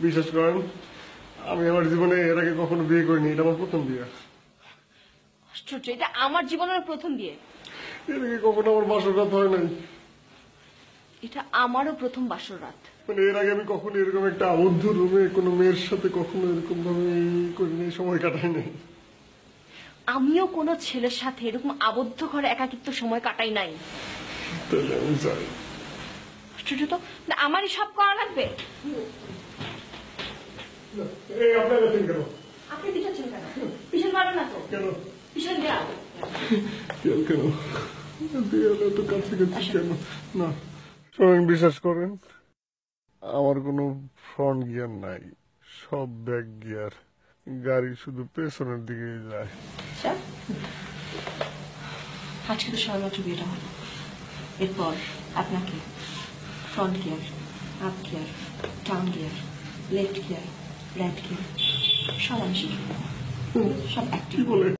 বিশ্বাস করেন, আমি আমার জীবনে এর আগে কখনো বিয়ে করিনি, এটা আমার প্রথম বিয়ে। আশ্চর্য, এটা আমার জীবনের প্রথম বিয়ে। এর আগে কখনো আমার বাসর রাত হয় নাই। এটা আমারও প্রথম বাসর রাত। মানে এর আগে আমি কখনো এরকম একটা আবদ্ধ রুমে কোনো মেয়ের সাথে কখনো এরকম ভাবে করিনি, সময় কাটাই নাই। আমিও কোনো ছেলের সাথে এরকম আবদ্ধ ঘরে একাকিত্ব সময় কাটাই নাই। তাহলে আমি যাই। আশ্চর্য তো, না আমারই সব করা লাগবে। এই আপনারা যাচ্ছেন কেন? আপনি পিছাচ্ছেন কেন? পিছন পারবেন না তো? কেন? পিছন দেওয়া কেন দেয়ালে তো কাছাকাছি কেন? না শোনেন, বিশ্বাস করেন, আমার কোনো ফ্রন্ট গিয়ার নাই, সব ব্যাক গিয়ার। গাড়ি শুধু পেছনের দিকে যায়। আজকে তো সবেমাত্র বিয়েটা হলো, এরপর আপনাকে front gear, up gear, down gear, left gear, right gear সব আমি শিখে দেবো। সব অ্যাক্টিভ বলে